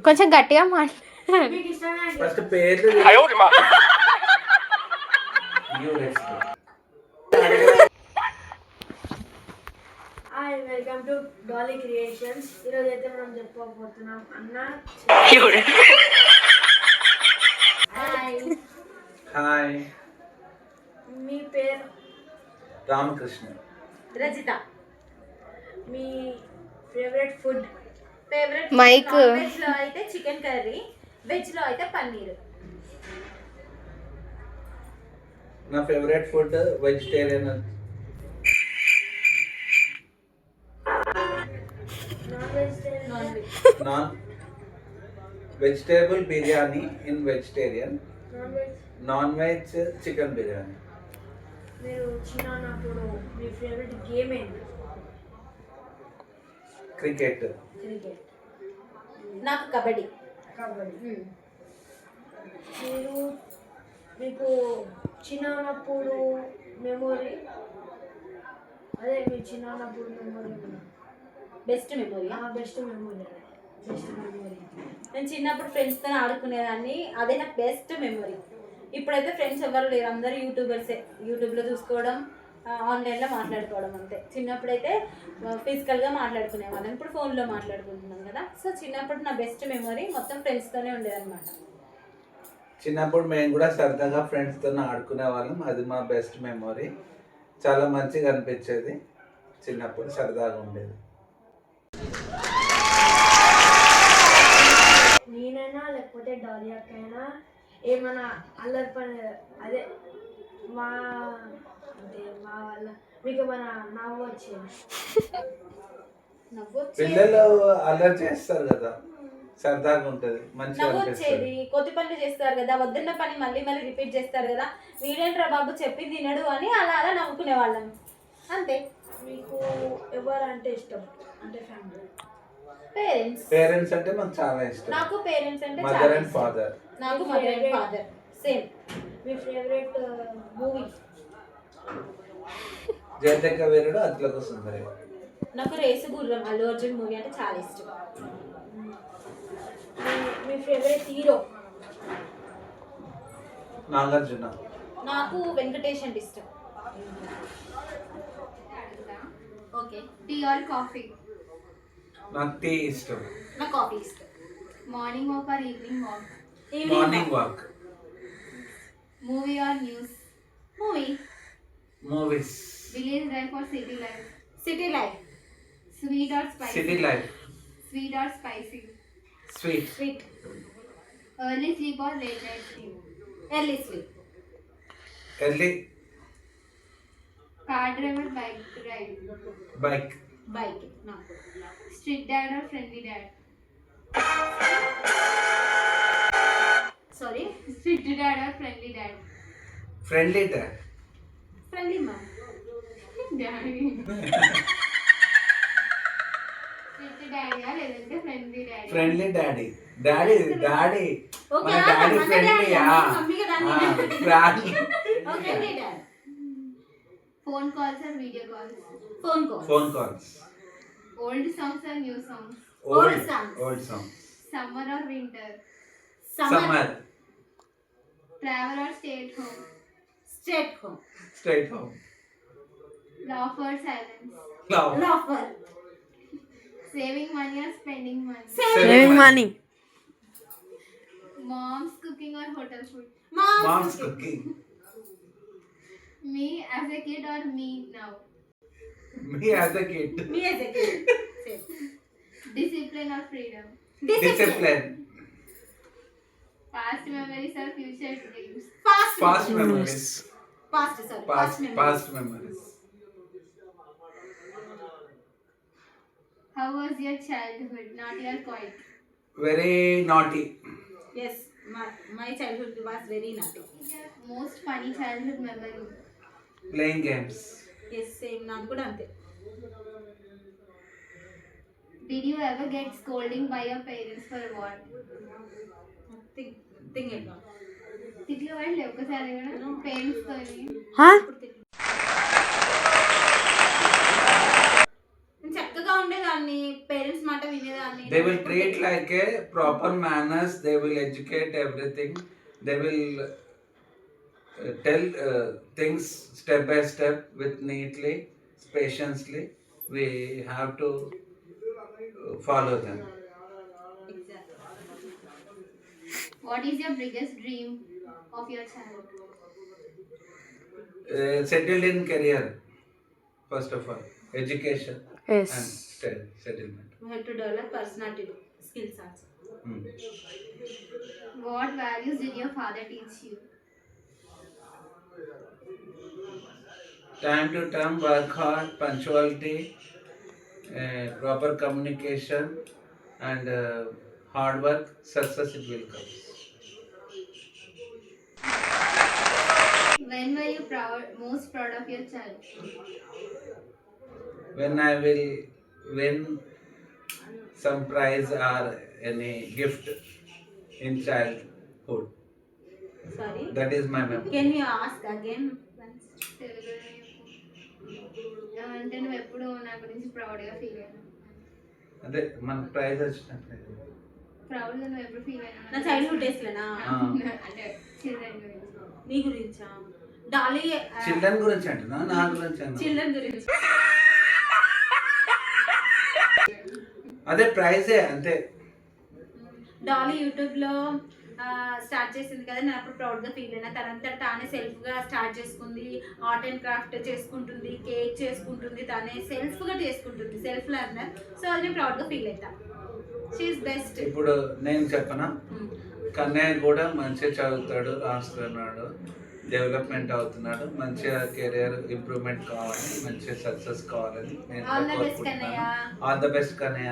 కొంచెం గట్టిగా ఫస్ట్ పేర్లు వెల్కమ్ టు డాలీ క్రియేషన్స్. ఈరోజు అయితే మనం చెప్పుకోబోతున్నాం అన్న. హాయ్, మీ పేరు? రామకృష్ణ. రజిత. మీ ఫేవరెట్ ఫుడ్? ఫేవరెట్ మైక్. వెజ్ లో అయితే చికెన్ కర్రీ, వెజ్ లో అయితే పన్నీర్. నా favourite food vegetarian. Non vegetable biryani in vegetarian. Non veg chicken biryani. మీరు చిన్నప్పుడు మీ ఫేవరెట్ గేమ్ ఏంటి? క్రికెట్. క్రికెట్. నాకు కబడ్డీ. మీరు మీకు చిన్నప్పుడు మెమొరీ, అదే మీ చిన్నప్పుడు memory best memory. Best memory. నేను చిన్నప్పుడు ఫ్రెండ్స్తో ఆడుకునేదాన్ని, అదే నాకు బెస్ట్ మెమొరీ. ఇప్పుడైతే ఫ్రెండ్స్ ఎవరు లేరు, అందరూ యూట్యూబర్సే. యూట్యూబ్లో చూసుకోవడం, ఆన్లైన్లో మాట్లాడుకోవడం అంతే. చిన్నప్పుడైతే ఫిజికల్గా మాట్లాడుకునే వాళ్ళం, ఇప్పుడు ఫోన్లో మాట్లాడుకుంటున్నాం కదా. సో చిన్నప్పుడు నా బెస్ట్ మెమొరీ మొత్తం ఫ్రెండ్స్తోనే ఉండేదన్నమాట. చిన్నప్పుడు మేము కూడా సరదాగా ఫ్రెండ్స్తో ఆడుకునే వాళ్ళం, అది మా బెస్ట్ మెమొరీ. చాలా మంచిగా అనిపించేది, చిన్నప్పుడు సరదాగా ఉండేది. నేనైనా లేకపోతే డాలీ అక్కైనా ఏమైనా అల్లరి పని, అదే మా అంటే మా వల్ల మీకు ఏమైనా నవ్వు వచ్చేది? పిల్లలు అల్లరి చేస్తారు కదా, సరదాగా ఉంటుంది, మంచిగా నవ్వు అనిపిస్తుంది. వచ్చేది. కొత్త పనులు చేస్తారు కదా, వద్దన్న పని మళ్ళీ మళ్ళీ రిపీట్ చేస్తారు కదా, వీడేంట్రా బాబు చెప్పి తినడు అని అలా అలా నవ్వుకునే వాళ్ళం అంతే. మీకు ఎవరు అంటే ఇష్టం? అంటే ఫ్యామిలీ? పేరెంట్స్. పేరెంట్స్ అంటే మాకు చాలా ఇష్టం. నాకు పేరెంట్స్ అంటే మదర్ అండ్ ఫాదర్. నాకు మదర్ అండ్ ఫాదర్ సేమ్. మీ ఫేవరెట్ మూవీ? జయదేక వీరుడు అతిలోక సుందరి. నాకు రేసు గుర్రం అల్లు అర్జున్ మూవీ అంటే చాలా ఇష్టం. మీ ఫేవరెట్ హీరో? నాగార్జున. నాకు వెంకటేష్ అంటే ఇష్టం. ఓకే. Tea or coffee? నాకు టీ ఇష్టం. నాకు కాఫీ ఇష్టం. Morning walk or evening walk? Morning walk. Movie or news? Movie. Movies. Village life or city life? City life. Sweet or spicy? City life. Sweet or spicy? Sweet. Sweet. Early sleep or late night sleep? Early sleep. Early. Car drive or bike ride? Bike. Bike. నాకు strict dad or friendly dad? Sorry, strict dad or friendly dad? Friendly dad. Friendly ma'am. Daddy. Strict డాడీయా లేదంటే friendly daddy? Friendly daddy. Daddy daddy మన daddy ఫ్రెండ్లీయా? Daddy. Friendly dad. Phone calls or video calls? Phone call. Phone calls. Old songs or new songs? Old songs. Old songs. Summer or winter? Summer. Travel or stay at home? Straight home. Straight home. Laugh or silence? Love. Laughter. Saving money or spending money? Saving money. Mom's cooking or hotel food? Mom's cooking. Me as a kid or me now? Me as a kid. Me as a kid. Same. Discipline or freedom? Discipline. Past memories or future dreams? Past memories. Past Past memories. How was your childhood? Not your quiet? Very naughty. Yes, my childhood was very naughty. Most funny childhood memory? Playing games. Yes, same. నాకు కూడా అంతే. Did you ever get scolding by your parents for what? Think about. తిట్లు పడలే ఒక్కసారి కూడా parents తోని? నేను చక్కగా ఉండేదాన్ని. చేసేదాన్ని, పేరెంట్స్ మాట వినేదాన్ని. They will treat like a proper manners. They will educate everything. They will tell things step by step with neatly, patiently. We have to follow them. What is your biggest dream of your child? Settled in career, first of all, education Yes. and settlement. We have to develop personality skills also. What values did your father teach you? Time to time, work hard, punctuality, proper communication, and hard work. Success it will come. When were you most proud of your child? When I will win some prize or any gift in childhood. Sorry. That is my memory. Can you ask again? అంటే నువ్వు ఎప్పుడు నా గురించి ప్రౌడ్గా feel అయినా? అదే మన praise వచ్చినట్టు. ప్రౌడ్గా నువ్వు ఎప్పుడు ఫీల్ అయినా? నా చైల్డ్హుడ్ డేస్లోనా? అంటే చిల్డ్రన్ గురించి. నీ గురించా? డాలీ చిల్డ్రన్ గురించి అంటున్నా, నా గురించి అన్నా. చిల్డ్రన్ గురించి. అదే ప్రైజే అంతే. డాలీ యూట్యూబ్లో స్టార్ట్ చేసింది కదా, నేను అప్పుడు ప్రౌడ్గా ఫీల్ అయినా. తనంతా తానే సెల్ఫ్గా స్టార్ట్ చేసుకుంది, ఆర్ట్ అండ్ క్రాఫ్ట్ చేసుకుంటుంది, కేక్ చేసుకుంటుంది, తనే సెల్ఫ్గా చేసుకుంటుంది, సెల్ఫ్ లర్నర్. సో అది నేను ప్రౌడ్గా ఫీల్ అవుతా. She's best. ఇప్పుడు నేను చెప్పనా, కన్నయ్య కూడా మంచిగా చదువుతాడు, రాస్తున్నాడు, డెవలప్మెంట్ అవుతున్నాడు, మంచిగా కెరియర్ ఇంప్రూవ్మెంట్ కావాలని, మంచిగా సక్సెస్ కావాలని నేను all the best Kannayya. All the best Kannayya.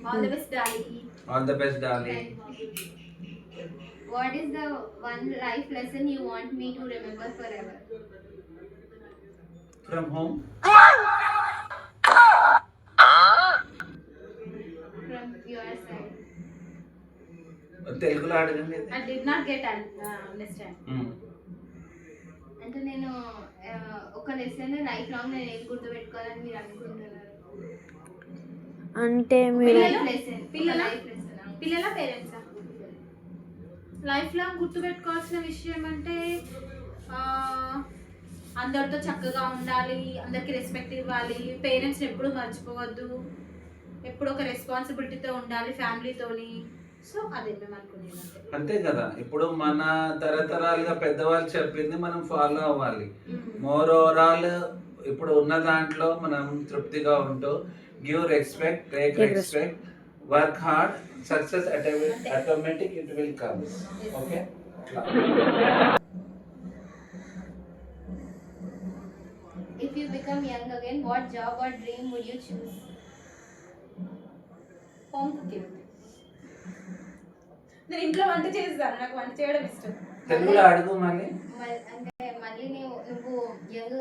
All the best Dolly. All the best Dolly. What is the one life lesson you want me to remember forever? From home? From your side. తెలుగులో అడగండి. I did not get understand. అంటే నేను ఒక lesson life long నేను ఏం గుర్తుపెట్టుకోవాలని మీరు అనుకుంటున్నారు? అంటే మీరు పిల్లల పేరెంట్సా? లైఫ్ లాంగ్ గుర్తుపెట్టుకోవాల్సిన విషయం అంటే అందరితో చక్కగా ఉండాలి, అందరికి రెస్పెక్ట్ ఇవ్వాలి, పేరెంట్స్ని ఎప్పుడు మర్చిపోవద్దు, ఎప్పుడు ఒక రెస్పాన్సిబిలిటీతో ఉండాలి ఫ్యామిలీతోని. సో అదే మేము అనుకునేది అంతే కదా. ఇప్పుడు మన తరతరాలుగా పెద్దవాళ్ళు చెప్పింది మనం ఫాలో అవ్వాలి. మోర్ ఓవరాల్ ఇప్పుడు ఉన్న దాంట్లో మనం తృప్తిగా ఉంటూ give respect, take respect, work hard, success automatic it will comes. Okay. If you become young again, what job or dream would you choose? Home cooking. నేను ఇంట్లో వంట చేస్తాను, నాకు వంట చేయడం ఇష్టం. తెలుగులో అడుగు మళ్ళీ. అంటే మళ్ళీ నువ్వు యంగ్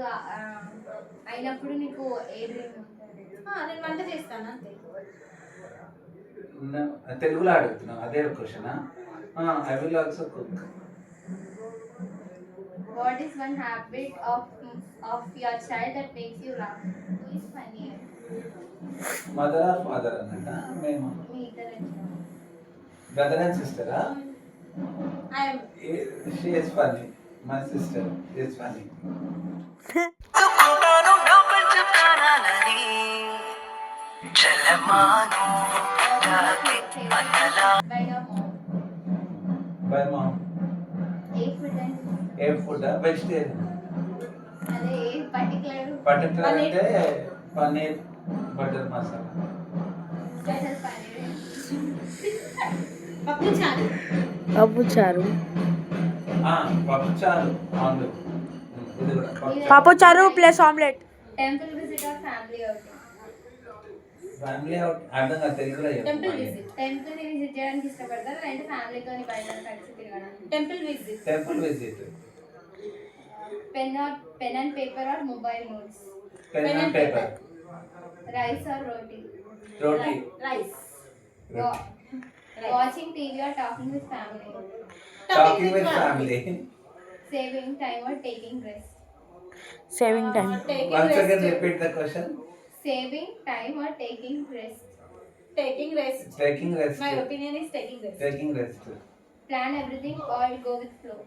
అయినప్పుడు నీకు ఏ డ్రీమ్ ఉంటుంది? నేను వంట చేస్తాను అంతే. తెలుగులో అడుగుతున్నావు అదే question. I will also cook. What is one habit of your child that makes you laugh? Who is funny? Mother or father అన్నట మేము. మీ ఇద్దరు బ్రదర్ అండ్ సిస్టరా? She is funny. My sister is funny. By mom. ఏ food vegetarian? అదే ఏ particular అంటే paneer butter masala. Special paneer. పప్పు చారు. పప్పు చారు. పప్పు చారు ఆలు. ఇది కూడా పప్పు చారు plus omelette. Temple visit are family out? Family out. అర్థం కాదు తెలుగులో. Temple visit. టెంపుల్ విజిట్ చేయడానికి ఇష్టపడతారు అంటే ఫ్యామిలీతో బయట కలిసి తిరగడానికి? Temple visit. Temple visit. Pen and paper or mobile notes? Pen and paper. Rice or roti? Roti. Rice. Watching TV or talking with family? Talking with family. Saving time or taking rest? Saving time. Once again repeat the question. saving time or taking rest. Taking rest. Taking rest. My opinion is taking rest. Taking rest. Plan everything or go with flow.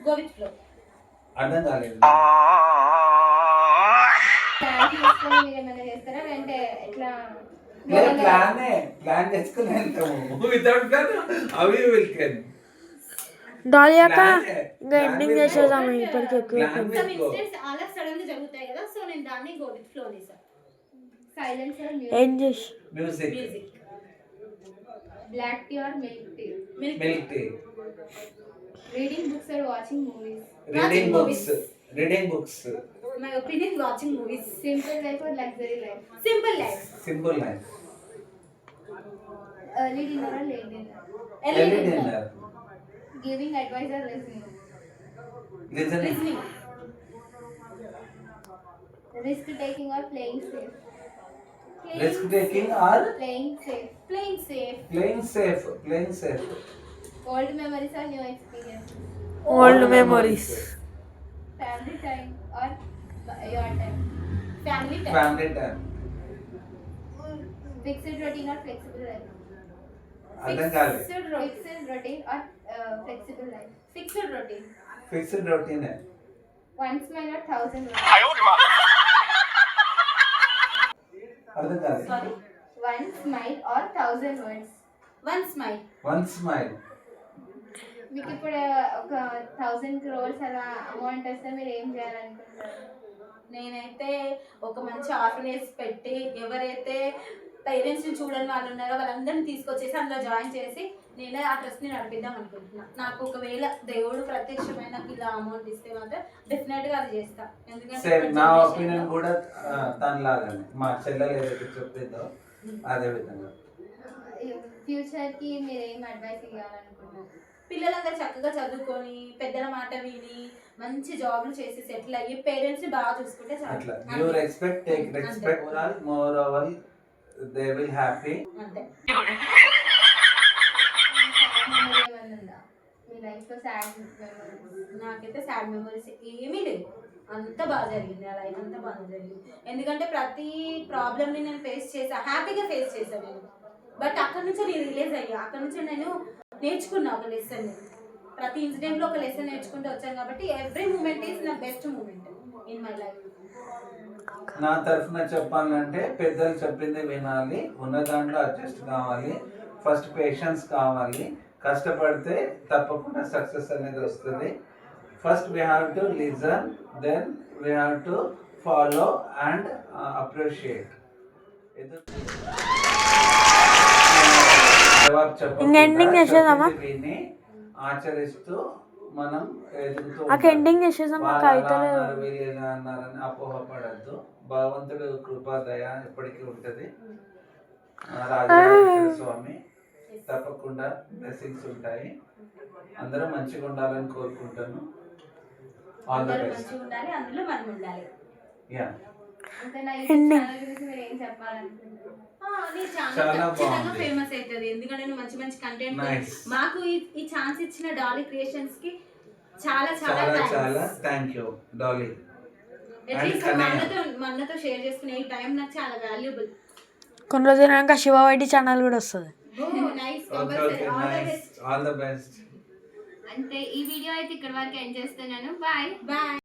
Go with flow. అర్థం కాలేదు. Plan చేసుకొని మీరు ఏమైనా చేస్తారా అంటే ఎట్లా plan చేసుకుని వెళ్తాము వితౌట్ ప్లాన్ అవి విల్ కెన్ డాలియాక ఇంకా ఎండింగ్ చేసేద్దాము ఇప్పటికి ఎక్కువ సమ్ ఇన్సిడెంట్స్ అలా సడన్ గా జరుగుతాయి కదా, సో నేను దాన్ని గో విత్ ఫ్లో చేసా. silence or ఏం music. చేసి music. Music. Black tea or milk tea. Milk tea. Reading books or watching movies. Reading books. My opinion watching movies. Simple life or luxury life. Simple life. Simple life. Early dinner or late dinner. Early dinner. Giving advice or listening. Listening. Risk taking or playing safe. Risk taking or Playing safe. Playing safe. Playing safe. Old memories or new experiences. Old memories Family time or your time. Family time. Family time. Fixed routine or flexible life. అర్థం కాలేదు. Fixed routine or flexible life. Fixed routine. Fixed routine. One smile or 1,000 words. అర్థం కాలేదు. Sorry. One smile or 1,000 words. One smile. One smile. మీకు ఇప్పుడు ఒక 1,000 crores అలా amount వస్తే మీరు ఏం చేయాలనుకుంటారు? నేనైతే ఒక మంచి ఆర్ఫనేజ్ పెట్టి ఎవరైతే పేరెంట్స్ని చూడని వాళ్ళు ఉన్నారో వాళ్ళందరినీ తీసుకొచ్చేసి అందులో జాయిన్ చేసి నేనే ఆ ట్రస్ట్ని నడిపిద్దాం అనుకుంటున్నా. నాకు ఒకవేళ దేవుడు ప్రత్యక్షమైన నాకు ఇలా అమౌంట్ ఇస్తే మాత్రం డెఫినెట్గా అది చేస్తా. సేమ్ నా generation ఒపీనియన్ లో కూడా తనలాగానే మా చెల్లెలు ఏదైతే చెప్పిందో అదే విధంగా. ఫ్యూచర్కి మీరు ఏం అడ్వైస్ ఇవ్వాలనుకుంటున్నారు? పిల్లలందరూ చక్కగా చదువుకొని పెద్దల మాట విని మంచి జాబ్లు చేసి సెటిల్ అయ్యి పేరెంట్స్ ని బాగా చూసుకుంటే అట్లా చాలు. Give respect, take respect, more over they will happy. అంతే. మెమరీ ఏమైనా ఉందా మీ లైఫ్లో? Sad memories? నాకైతే సాడ్ మెమరీస్ ఏమీ లేవు. అంత బాగా జరిగింది, ఆ లైఫ్ అంతా బాగా జరిగింది. ఎందుకంటే ప్రతి ప్రాబ్లమ్ని నేను ఫేస్ చేసా, హ్యాపీగా ఫేస్ చేశాను నేను. బట్ అక్కడ నుంచి నేను రిలీజ్ అయ్యా, అక్కడ నుంచి నేను నేర్చుకున్నా ఒక లెసన్. ప్రతి ఇన్సిడెంట్లో ఒక లెసన్ నేర్చుకుంటూ వచ్చాను కాబట్టి ఎవ్రీ మూమెంట్ ఈజ్ నా best moment in my life. నా తరఫున చెప్పాలంటే పెద్దలు చెప్పింది వినాలి, ఉన్న దాంట్లో అడ్జస్ట్ కావాలి, ఫస్ట్ పేషెన్స్ కావాలి, కష్టపడితే తప్పకుండా సక్సెస్ అనేది వస్తుంది. First we have to listen, then we have to follow and appreciate. Ending చేసేద్దామా? విని ఆచరిస్తూ మనం ఎదుగుతూ ఎండింగ్ చేసేద్దామా? వీళ్ళు ఇలా అన్నారని అపోహపడద్దు. భగవంతుడు కృపాదయ ఎప్పటికీ ఉంటది. రాజరాజేశ్వర స్వామి తప్పకుండా బ్లెస్సింగ్స్ ఉంటాయి. అందరూ మంచిగా ఉండాలని కోరుకుంటాను. ఆల్ ద అందరూ బెస్ట్. మంచిగా ఉండాలి, అందులో మనం ఉండాలి. యా. ఇంకా నా యూట్యూబ్ ఛానల్ గురించి మీరు ఏం చెప్పాలనుకుంటున్నారు? నీ ఛానల్ చాలా ఖచ్చితంగా బాగుంది. ఫేమస్ అవుతుంది. ఎందుకంటే నువ్వు మంచి మంచి కంటెంట్ Nice. మాకు ఈ ఛాన్స్ ఇచ్చిన డాలీ క్రియేషన్స్ కి చాలా చాలా చాలా చాలా thanks. Thank you Dolly. At least And మనతో షేర్ చేసుకునే ఈ టైం నాకు చాలా వాల్యుబుల్. కొన్ని రోజులైనాక శివ వైటి ఛానల్ కూడా వస్తుంది. Nice. Okay okay nice. All the best. అంటే ఈ వీడియో అయితే ఇక్కడ వరకు ఎండ్ చేస్తున్నాను. బాయ్. బాయ్.